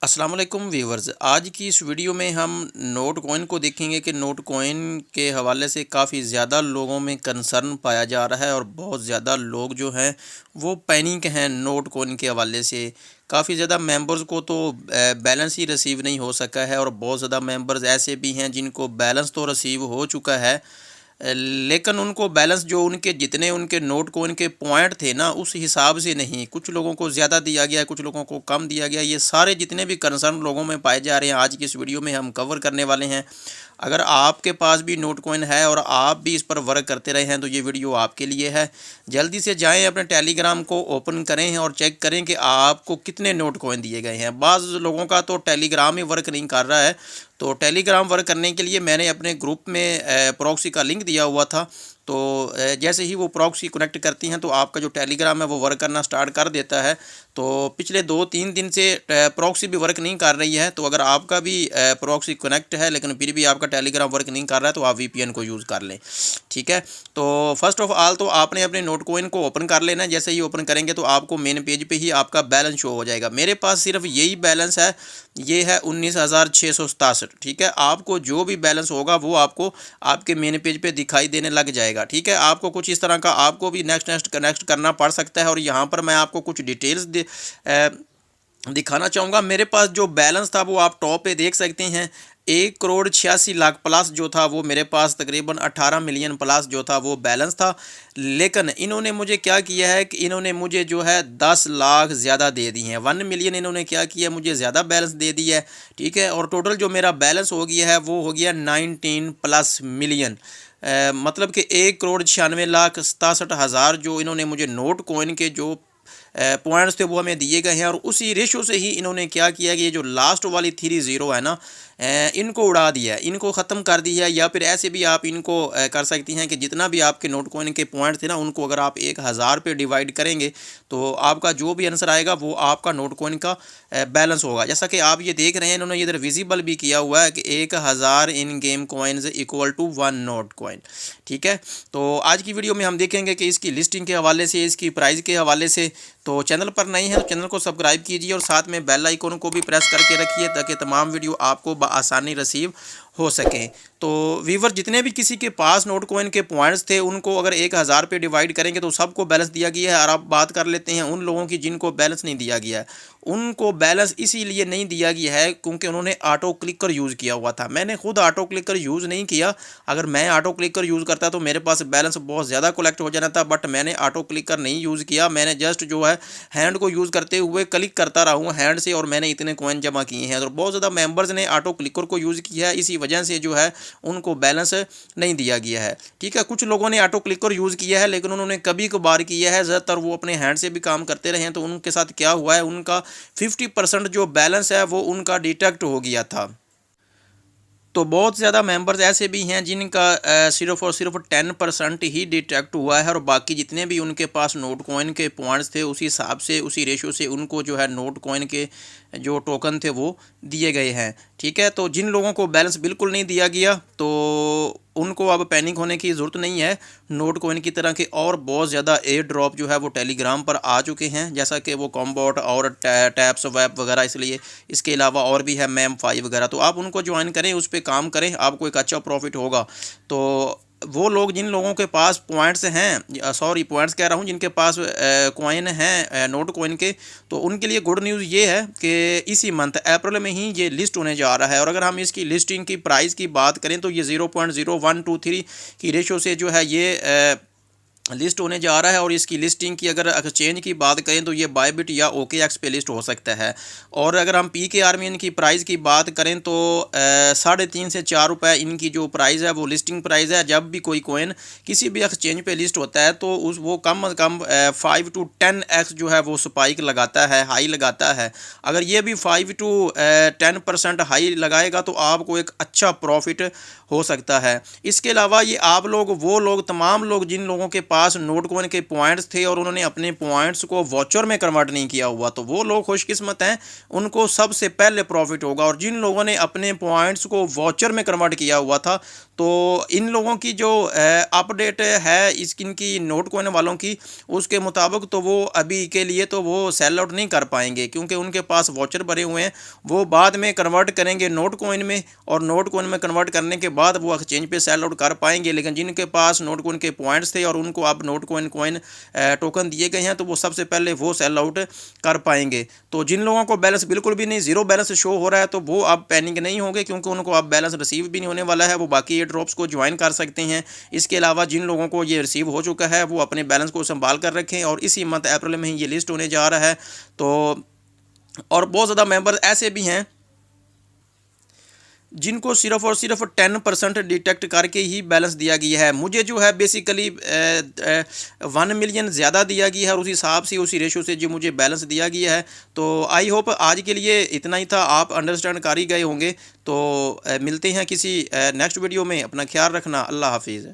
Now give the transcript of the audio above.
अस्सलाम वालेकुम व्यूवर्स। आज की इस वीडियो में हम नोट कॉइन को देखेंगे कि नोट कॉइन के हवाले से काफ़ी ज़्यादा लोगों में कंसर्न पाया जा रहा है और बहुत ज़्यादा लोग जो हैं वो पैनिक हैं नोट कॉइन के हवाले से। काफ़ी ज़्यादा मेंबर्स को तो बैलेंस ही रिसीव नहीं हो सका है और बहुत ज़्यादा मेंबर्स ऐसे भी हैं जिनको बैलेंस तो रिसीव हो चुका है, लेकिन उनको बैलेंस जो उनके जितने उनके नोट कॉइन के पॉइंट थे ना उस हिसाब से नहीं, कुछ लोगों को ज़्यादा दिया गया, कुछ लोगों को कम दिया गया। ये सारे जितने भी कंसर्न लोगों में पाए जा रहे हैं आज की इस वीडियो में हम कवर करने वाले हैं। अगर आपके पास भी नोट कॉइन है और आप भी इस पर वर्क करते रहे हैं तो ये वीडियो आपके लिए है। जल्दी से जाएं अपने टेलीग्राम को ओपन करें और चेक करें कि आपको कितने नोट कॉइन दिए गए हैं। बाज़ लोगों का तो टेलीग्राम ही वर्क नहीं कर रहा है, तो टेलीग्राम वर्क करने के लिए मैंने अपने ग्रुप में प्रॉक्सी का लिंक दिया हुआ था। तो जैसे ही वो प्रॉक्सी कनेक्ट करती हैं तो आपका जो टेलीग्राम है वो वर्क करना स्टार्ट कर देता है। तो पिछले 2-3 दिन से प्रॉक्सी भी वर्क नहीं कर रही है। तो अगर आपका भी प्रॉक्सी कनेक्ट है लेकिन फिर भी आपका टेलीग्राम वर्क नहीं कर रहा है तो आप वीपीएन को यूज़ कर लें, ठीक है। तो फर्स्ट ऑफ ऑल तो आपने अपने नोट कॉइन को ओपन कर लेना है। जैसे ही ओपन करेंगे तो आपको मेन पेज पे ही आपका बैलेंस शो हो जाएगा। मेरे पास सिर्फ यही बैलेंस है, ये है 19,667, ठीक है। आपको जो भी बैलेंस होगा वो आपको आपके मेन पेज पे दिखाई देने लग जाएगा, ठीक है। आपको कुछ इस तरह का आपको भी नेक्स्ट करना पड़ सकता है और यहाँ पर मैं आपको कुछ डिटेल्स दिखाना चाहूँगा। मेरे पास जो बैलेंस था वो आप टॉप पे देख सकते हैं। 1,86,00,000 प्लस जो था वो मेरे पास तकरीबन 18 मिलियन प्लस जो था वो बैलेंस था। लेकिन इन्होंने मुझे क्या किया है कि इन्होंने मुझे जो है 10 लाख ज़्यादा दे दी हैं। 1 मिलियन इन्होंने क्या किया, मुझे ज़्यादा बैलेंस दे दिया है, ठीक है। और टोटल जो मेरा बैलेंस हो गया है वो हो गया 19 प्लस मिलियन। मतलब कि 1,96,67,000 जो इन्होंने मुझे नोट कॉइन के जो पॉइंट्स थे वो हमें दिए गए हैं। और उसी रेशो से ही इन्होंने क्या किया कि ये जो लास्ट वाली 30 है ना, इनको उड़ा दिया है, इनको ख़त्म कर दिया है। या फिर ऐसे भी आप इनको कर सकती हैं कि जितना भी आपके नोट कॉइन के पॉइंट थे ना उनको अगर आप 1,000 पे डिवाइड करेंगे तो आपका जो भी आंसर आएगा वो आपका नोट कॉइन का बैलेंस होगा। जैसा कि आप ये देख रहे हैं इन्होंने इधर विजिबल भी किया हुआ है कि 1,000 in game coins equal to 1 note coin, ठीक है। तो आज की वीडियो में हम देखेंगे कि इसकी लिस्टिंग के हवाले से, इसकी प्राइस के हवाले से। तो चैनल पर नए हैं तो चैनल को सब्सक्राइब कीजिए और साथ में बेल आइकन को भी प्रेस करके रखिए ताकि तमाम वीडियो आपको आसानी रिसीव हो सकें। तो वीवर जितने भी किसी के पास नोट कॉइन के पॉइंट्स थे उनको अगर 1,000 पे डिवाइड करेंगे तो सबको बैलेंस दिया गया है। और अब बात कर लेते हैं उन लोगों की जिनको बैलेंस नहीं दिया गया है। उनको बैलेंस इसीलिए नहीं दिया गया है क्योंकि उन्होंने ऑटो क्लिकर यूज़ किया हुआ था। मैंने खुद ऑटो क्लिकर यूज़ नहीं किया। अगर मैं ऑटो क्लिकर यूज़ करता तो मेरे पास बैलेंस बहुत ज़्यादा कलेक्ट हो जाना था, बट मैंने ऑटो क्लिकर नहीं यूज़ किया। मैंने जस्ट जो है हैंड को यूज़ करते हुए क्लिक करता रहा हूँ हैंड से और मैंने इतने कॉइन जमा किए हैं। और बहुत ज़्यादा मेंबर्स ने ऑटो क्लिकर को यूज़ किया है, इसी वजह से जो है उनको बैलेंस नहीं दिया गया है, ठीक है। कुछ लोगों ने ऑटो क्लिकर यूज़ किया है लेकिन उन्होंने कभी कभार किया है, ज़्यादातर वो अपने हैंड से भी काम करते रहे हैं। तो उनके साथ क्या हुआ है, उनका 50% जो बैलेंस है वो उनका डिटेक्ट हो गया था। तो बहुत ज़्यादा मेंबर्स ऐसे भी हैं जिनका सिर्फ़ और सिर्फ 10% ही डिटेक्ट हुआ है और बाकी जितने भी उनके पास नोट कॉइन के पॉइंट्स थे उसी हिसाब से, उसी रेशो से उनको जो है नोट कॉइन के जो टोकन थे वो दिए गए हैं, ठीक है। तो जिन लोगों को बैलेंस बिल्कुल नहीं दिया गया तो उनको अब पैनिक होने की ज़रूरत नहीं है। नोट कॉइन की तरह के और बहुत ज़्यादा एयर ड्रॉप जो है वो टेलीग्राम पर आ चुके हैं, जैसा कि वो कॉम्बॉट और टैप्स वेब वगैरह। इसलिए इसके अलावा और भी है मैम 5 वगैरह, तो आप उनको ज्वाइन करें, उस पर काम करें, आपको एक अच्छा प्रॉफिट होगा। तो वो लोग जिन लोगों के पास पॉइंट्स हैं, सॉरी पॉइंट्स कह रहा हूँ, जिनके पास कॉइन हैं नोट कॉइन के, तो उनके लिए गुड न्यूज़ ये है कि इसी मंथ अप्रैल में ही ये लिस्ट होने जा रहा है। और अगर हम इसकी लिस्टिंग की प्राइस की बात करें तो ये 0.0123 की रेशो से जो है ये लिस्ट होने जा रहा है। और इसकी लिस्टिंग की अगर एक्सचेंज की बात करें तो ये बायबिट या OKX पे लिस्ट हो सकता है। और अगर हम PK आर्मी की प्राइस की बात करें तो 3.5 से 4 रुपये इनकी जो प्राइस है वो लिस्टिंग प्राइस है। जब भी कोई कॉइन किसी भी एक्सचेंज पे लिस्ट होता है तो वो कम अज़ कम 5 to 10x जो है वो स्पाइक लगाता है, हाई लगाता है। अगर ये भी 5 to 10% हाई लगाएगा तो आपको एक अच्छा प्रॉफिट हो सकता है। इसके अलावा ये आप लोग, वो लोग, तमाम लोग जिन लोगों के पास नोट कॉइन के पॉइंट्स थे और उन्होंने अपने पॉइंट्स को वॉचर में कन्वर्ट नहीं किया हुआ, तो वो लोग खुशकिस्मत हैं, उनको सबसे पहले प्रॉफिट होगा। और जिन लोगों ने अपने पॉइंट्स को वॉचर में कन्वर्ट किया हुआ था तो इन लोगों की जो अपडेट है इनकी नोट कॉइन वालों की, उसके मुताबिक तो वो अभी के लिए तो वो सेल आउट नहीं कर पाएंगे, क्योंकि उनके पास वाउचर भरे हुए हैं। वो बाद में कन्वर्ट करेंगे नोट कॉइन में, और नोट कॉइन में कन्वर्ट करने के बाद वो एक्सचेंज पे सेल आउट कर पाएंगे। लेकिन जिनके पास नोट कॉइन के पॉइंट्स थे और उनको अब नोट कॉइन टोकन दिए गए हैं, तो वो सबसे पहले वो सेल आउट कर पाएंगे। तो जिन लोगों को बैलेंस बिल्कुल भी नहीं, जीरो बैलेंस शो हो रहा है, तो वो अब पैनिक नहीं होंगे, क्योंकि उनको अब बैलेंस रिसीव भी नहीं होने वाला है। वो बाकी एयर ड्रॉप्स को ज्वाइन कर सकते हैं। इसके अलावा जिन लोगों को ये रिसीव हो चुका है, वो अपने बैलेंस को संभाल कर रखें, और इसी मंथ अप्रैल में ही ये लिस्ट होने जा रहा है। तो और बहुत ज़्यादा मेंबर ऐसे भी हैं जिनको सिर्फ और सिर्फ 10% डिटेक्ट करके ही बैलेंस दिया गया है। मुझे जो है बेसिकली 1 मिलियन ज़्यादा दिया गया है, और उस हिसाब से, उसी रेशो से जो मुझे बैलेंस दिया गया है। तो आई होप आज के लिए इतना ही था, आप अंडरस्टैंड कर ही गए होंगे। तो मिलते हैं किसी नेक्स्ट वीडियो में। अपना ख्याल रखना। अल्लाह हाफिज़।